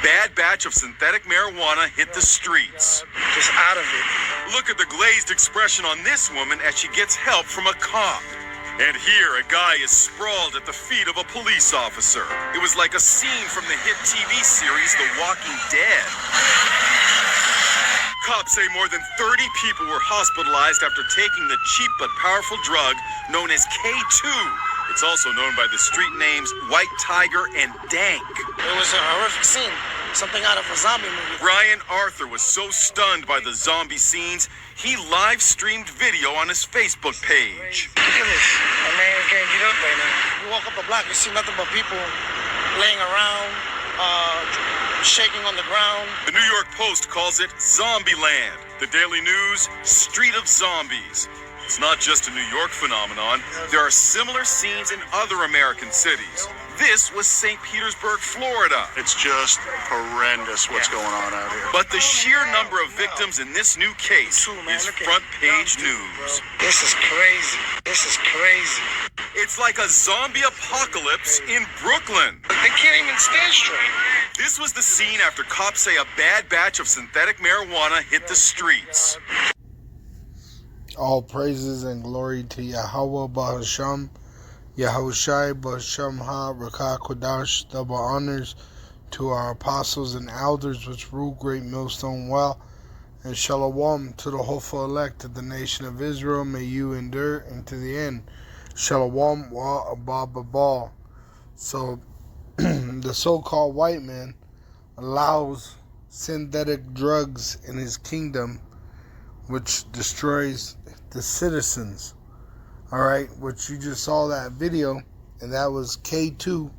bad batch of synthetic marijuana hit the streets. Just out of it. Look at the glazed expression on this woman as she gets help from a cop. And here, a guy is sprawled at the feet of a police officer. It was like a scene from the hit TV series The Walking Dead. Cops say more than 30 people were hospitalized after taking the cheap but powerful drug known as K2. It's also known by the street names White Tiger and Dank. It was a horrific scene. Something out of a zombie movie. Ryan Arthur was so stunned by the zombie scenes, he live-streamed video on his Facebook page. Look at this. A man can't get up right now. You walk up the block, you see nothing but people laying around, shaking on the ground. The New York Post calls it Zombieland. The Daily News, Street of Zombies. It's not just a New York phenomenon. There are similar scenes in other American cities. This was St. Petersburg, Florida. It's just horrendous what's going on out here. But the sheer number of victims in this new case is front page news. This is crazy. This is crazy. It's like a zombie apocalypse in Brooklyn. They can't even stand straight. This was the scene after cops say a bad batch of synthetic marijuana hit the streets. All praises and glory to Yahweh Bahasham, Yahushai Bahasham Ha Rakah Kodash. Double honors to our apostles and elders which rule Great Millstone well, and Shalom to the hopeful elect of the nation of Israel. May you endure into the end. Shalom wa abababal. So the so-called white man allows synthetic drugs in his kingdom, which destroys the citizens. Alright, which you just saw that video, and that was K2,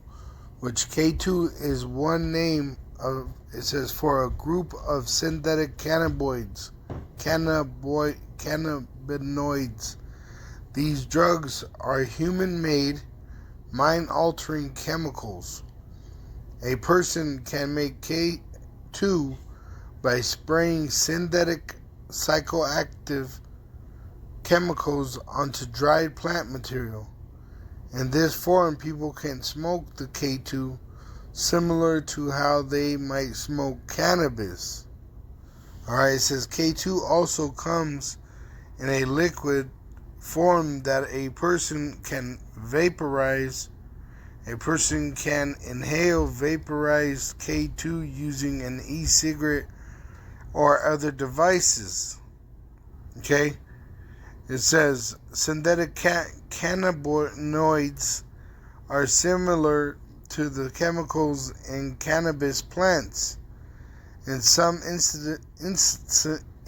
which K2 is one name of, it says, for a group of synthetic cannabinoids. These drugs are human-made, mind-altering chemicals. A person can make K2 by spraying synthetic psychoactive chemicals onto dried plant material. In this form, people can smoke the K2 similar to how they might smoke cannabis. Alright, it says K2 also comes in a liquid form that a person can vaporize. A person can inhale vaporized K2 using an e-cigarette or other devices. Okay? It says synthetic cannabinoids are similar to the chemicals in cannabis plants. In some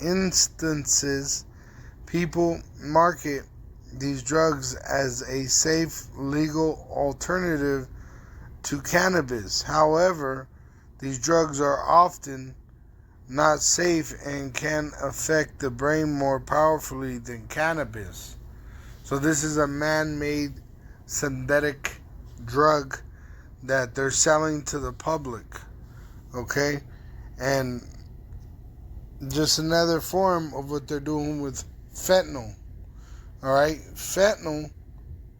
instances, people market these drugs as a safe, legal alternative to cannabis. However, these drugs are often not safe and can affect the brain more powerfully than cannabis. So this is a man-made synthetic drug that they're selling to the public. Okay? And just another form of what they're doing with fentanyl. Alright? Fentanyl,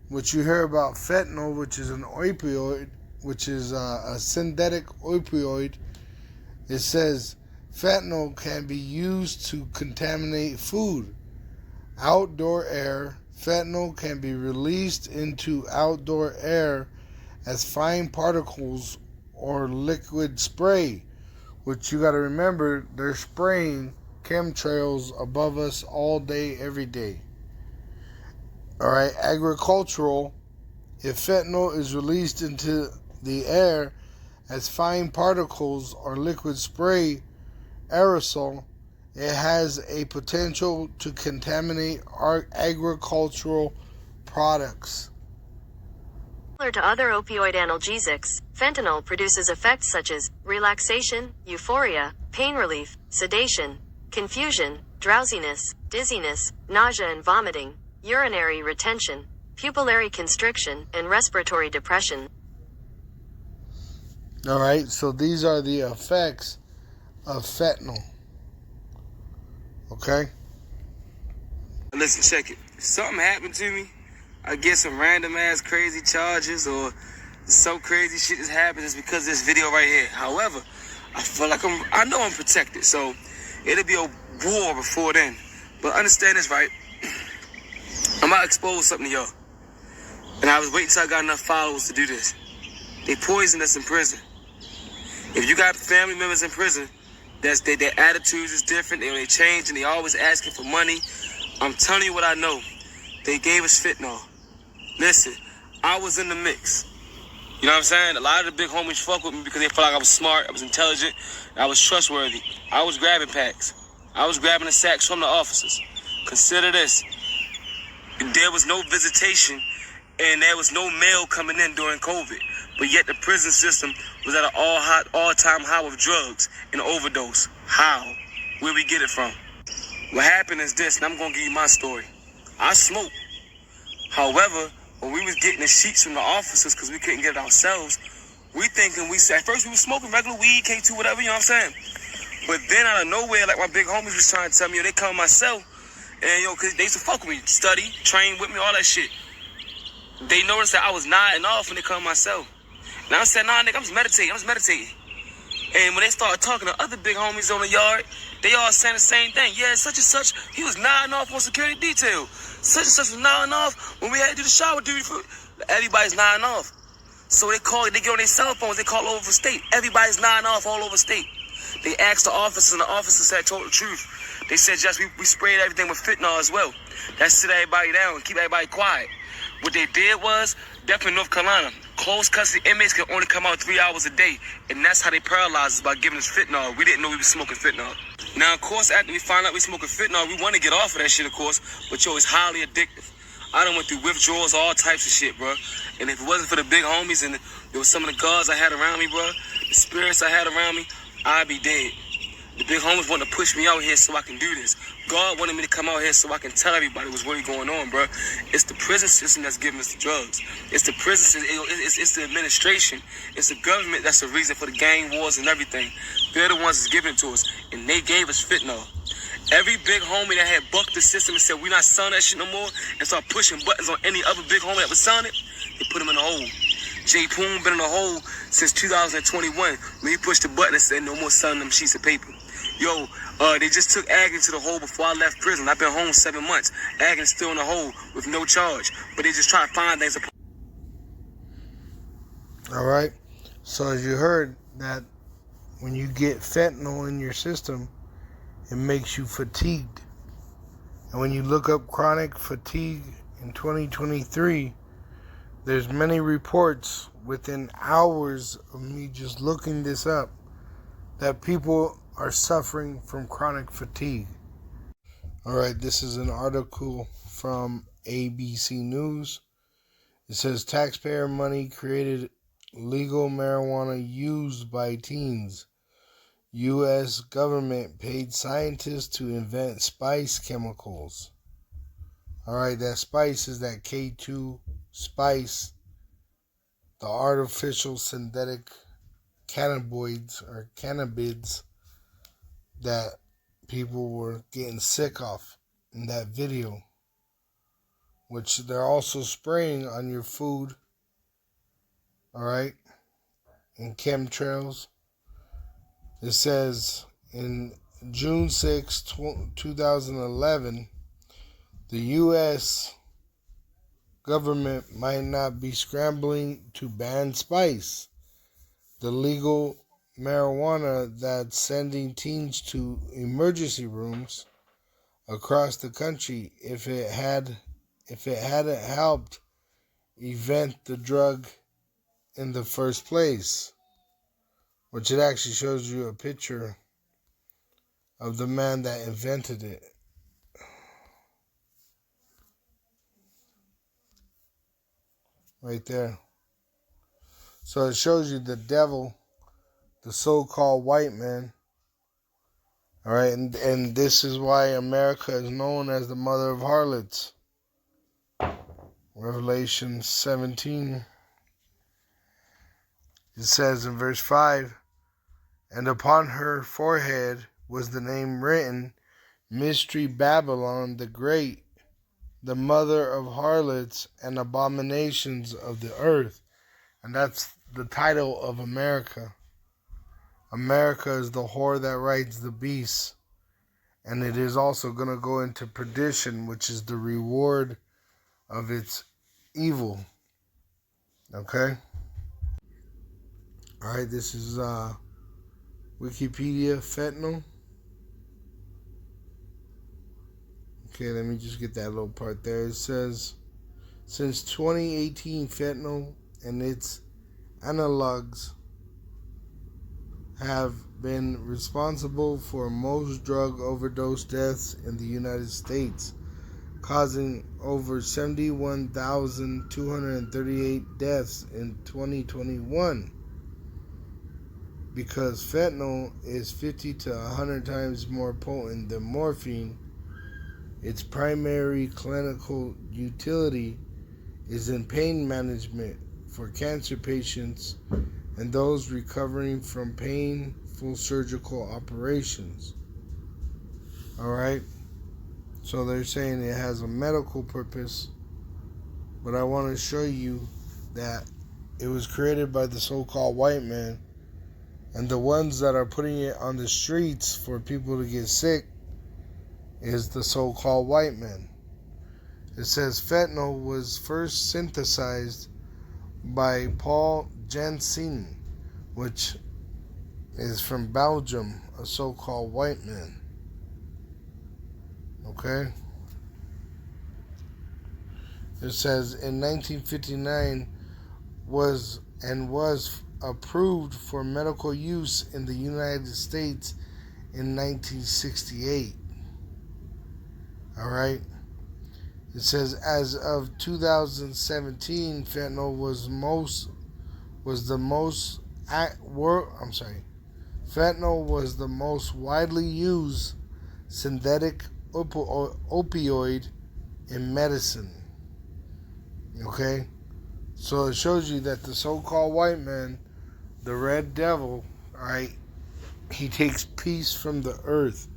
which you hear about fentanyl, which is an opioid, which is a synthetic opioid. It says fentanyl can be used to contaminate food, outdoor air. Fentanyl can be released into outdoor air as fine particles or liquid spray, which you got to remember, they're spraying chemtrails above us all day, every day. Alright, agricultural. If fentanyl is released into the air as fine particles or liquid spray, aerosol, it has a potential to contaminate our agricultural products. Similar to other opioid analgesics, fentanyl produces effects such as relaxation, euphoria, pain relief, sedation, confusion, drowsiness, dizziness, nausea and vomiting, urinary retention, pupillary constriction, and respiratory depression. Alright, so these are the effects of fentanyl. Okay? Listen, check it. If something happened to me, I get some random ass crazy charges or some crazy shit that's happened, it's because of this video right here. However, I feel like I know I'm protected, so it'll be a war before then. But understand this, right? I'm about to expose something to y'all. And I was waiting till I got enough followers to do this. They poisoned us in prison. If you got family members in prison, their attitudes is different. They change and they always asking for money. I'm telling you what I know. They gave us fentanyl. Listen, I was in the mix. You know what I'm saying? A lot of the big homies fuck with me because they felt like I was smart, I was intelligent, and I was trustworthy. I was grabbing packs. I was grabbing the sacks from the officers. Consider this. There was no visitation and there was no mail coming in during COVID. But yet the prison system was at an all-time high of drugs and overdose. How? Where we get it from? What happened is this, and I'm going to give you my story. I smoked. However, when we was getting the sheets from the officers because we couldn't get it ourselves, at first we was smoking regular weed, K2, whatever, you know what I'm saying? But then out of nowhere, like my big homies was trying to tell me, they come myself, and cause they used to fuck with me, study, train with me, all that shit. They noticed that I was nodding off when they come myself. And I said, nah, nigga, I'm just meditating. And when they started talking to other big homies on the yard, they all saying the same thing. Yeah, such and such, he was nodding off on security detail. Such and such was nodding off when we had to do the shower duty. Everybody's nodding off. So they get on their cell phones, they call over state. Everybody's nodding off all over state. They asked the officer, and the officer said, told the truth. They said, Jess, we sprayed everything with fentanyl as well. That sit everybody down and keep everybody quiet. What they did was, definitely North Carolina, closed custody inmates can only come out 3 hours a day. And that's how they paralyzed us by giving us fentanyl. We didn't know we was smoking fentanyl. Now, of course, after we found out we smoking fentanyl, we want to get off of that shit, of course. But, it's highly addictive. I done went through withdrawals, all types of shit, bro. And if it wasn't for the big homies and there was some of the guards I had around me, bro, the spirits I had around me, I'd be dead. The big homies wanted to push me out here so I can do this. God wanted me to come out here so I can tell everybody what's really going on, bro. It's the prison system that's giving us the drugs. It's the prison system. It's the administration. It's the government that's the reason for the gang wars and everything. They're the ones that's giving it to us. And they gave us fentanyl. Every big homie that had bucked the system and said, we're not selling that shit no more, and start pushing buttons on any other big homie that was selling it, they put him in a hole. J. Poon been in a hole since 2021 when he pushed the button and said no more selling them sheets of paper. They just took Aggie to the hole before I left prison. I've been home 7 months. Aggie's still in the hole with no charge. But they just try to find things. All right. So as you heard, that when you get fentanyl in your system, it makes you fatigued. And when you look up chronic fatigue in 2023, there's many reports within hours of me just looking this up that people are suffering from chronic fatigue. All right, this is an article from ABC News. It says taxpayer money created legal marijuana used by teens. U.S. government paid scientists to invent spice chemicals. All right, that spice is that K2 spice, the artificial synthetic cannabinoids or cannabids that people were getting sick of in that video, which they're also spraying on your food, all right, in chemtrails. It says in June 6, 2011, the U.S. government might not be scrambling to ban spice, the legal marijuana that's sending teens to emergency rooms across the country if it hadn't helped invent the drug in the first place. Which it actually shows you a picture of the man that invented it. Right there. So it shows you the devil, the so-called white man. All right, and this is why America is known as the mother of harlots. Revelation 17. It says in verse 5, and upon her forehead was the name written, Mystery Babylon the Great, the mother of harlots and abominations of the earth. And that's the title of America. America is the whore that rides the beast, and it is also going to go into perdition, which is the reward of its evil. Okay? Alright, this is Wikipedia fentanyl. Okay, let me just get that little part there. It says, since 2018, fentanyl and its analogs have been responsible for most drug overdose deaths in the United States, causing over 71,238 deaths in 2021. Because fentanyl is 50 to 100 times more potent than morphine, its primary clinical utility is in pain management for cancer patients and those recovering from painful surgical operations. Alright? So they're saying it has a medical purpose, but I want to show you that it was created by the so-called white man, and the ones that are putting it on the streets for people to get sick is the so-called white man. It says fentanyl was first synthesized by Paul Janssen, which is from Belgium, a so-called white man. Okay? It says in 1959 was approved for medical use in the United States in 1968. Alright? It says as of 2017, fentanyl fentanyl was the most widely used synthetic opioid in medicine. Okay? So it shows you that the so-called white man, the red devil, alright, he takes peace from the earth.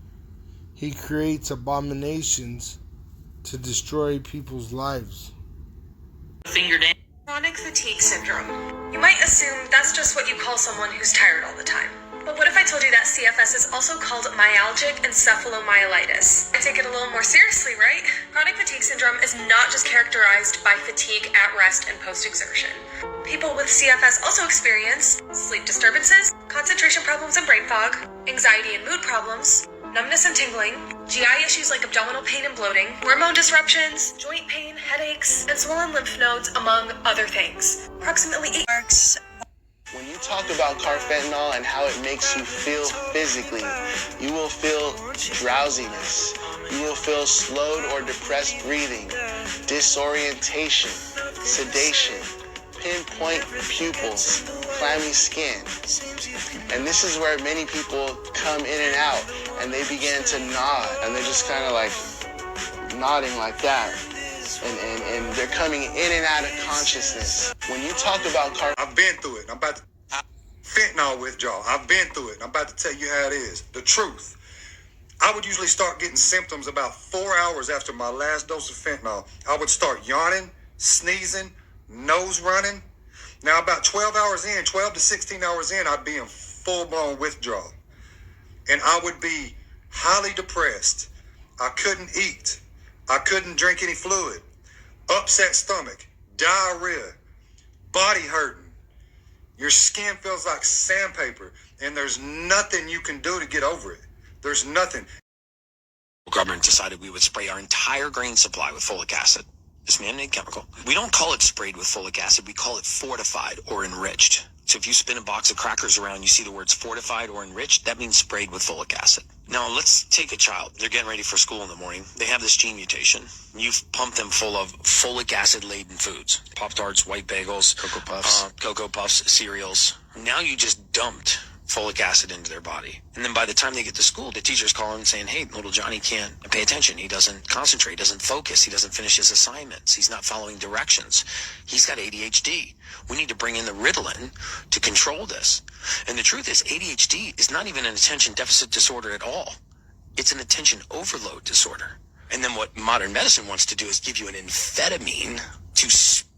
He creates abominations to destroy people's lives. Chronic fatigue syndrome. You might assume that's just what you call someone who's tired all the time. But what if I told you that CFS is also called myalgic encephalomyelitis? I take it a little more seriously, right? Chronic fatigue syndrome is not just characterized by fatigue at rest and post-exertion. People with CFS also experience sleep disturbances, concentration problems and brain fog, anxiety and mood problems, numbness and tingling, GI issues like abdominal pain and bloating, hormone disruptions, joint pain, headaches, and swollen lymph nodes, among other things. Approximately 8 marks. When you talk about carfentanil and how it makes you feel physically, you will feel drowsiness, you will feel slowed or depressed breathing, disorientation, sedation, pinpoint pupils, clammy skin. And this is where many people come in and out and they begin to nod and they're just kind of like nodding like that. And they're coming in and out of consciousness. When you talk about I've been through it. I'm about to fentanyl withdrawal. I've been through it. I'm about to tell you how it is. The truth. I would usually start getting symptoms about 4 hours after my last dose of fentanyl. I would start yawning, sneezing, nose running. Now about 12 to 16 hours in, I'd be in full-blown withdrawal. And I would be highly depressed. I couldn't eat. I couldn't drink any fluid. Upset stomach, diarrhea, body hurting. Your skin feels like sandpaper, and there's nothing you can do to get over it. There's nothing. The government decided we would spray our entire grain supply with folic acid, this man-made chemical. We don't call it sprayed with folic acid, we call it fortified or enriched. So if you spin a box of crackers around, you see the words fortified or enriched, that means sprayed with folic acid. Now let's take a child. They're getting ready for school in the morning. They have this gene mutation. You've pumped them full of folic acid-laden foods. Pop-Tarts, white bagels, Cocoa Puffs, cereals. Now you just dumped folic acid into their body. And then by the time they get to school, the teacher's calling and saying, hey, little Johnny can't pay attention. He doesn't concentrate, he doesn't focus, he doesn't finish his assignments, he's not following directions. He's got ADHD. We need to bring in the Ritalin to control this. And the truth is, ADHD is not even an attention deficit disorder at all. It's an attention overload disorder. And then what modern medicine wants to do is give you an amphetamine to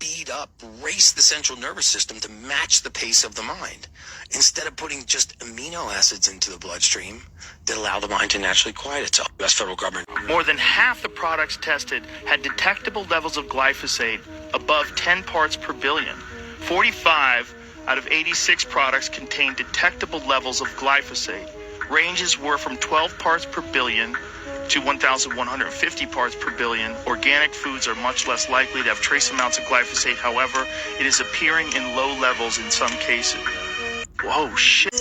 speed up, race the central nervous system to match the pace of the mind, instead of putting just amino acids into the bloodstream that allow the mind to naturally quiet itself. U.S. federal government. More than half the products tested had detectable levels of glyphosate above 10 parts per billion. 45 out of 86 products contained detectable levels of glyphosate. Ranges were from 12 parts per billion to 1,150 parts per billion. Organic foods are much less likely to have trace amounts of glyphosate. However, it is appearing in low levels in some cases. Whoa, shit.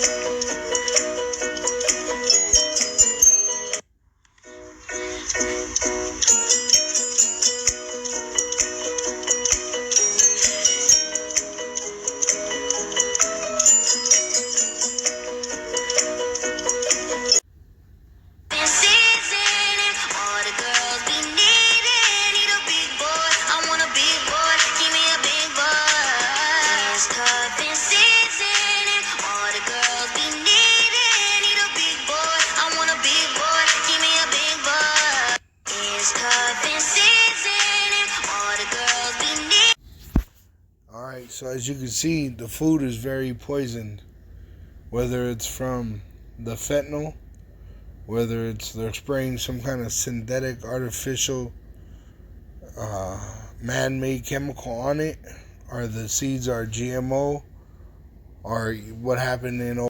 Alright, so as you can see, the food is very poisoned. Whether it's from the fentanyl, whether it's they're spraying some kind of synthetic, artificial, man-made chemical on it, or the seeds are GMO, or what happened in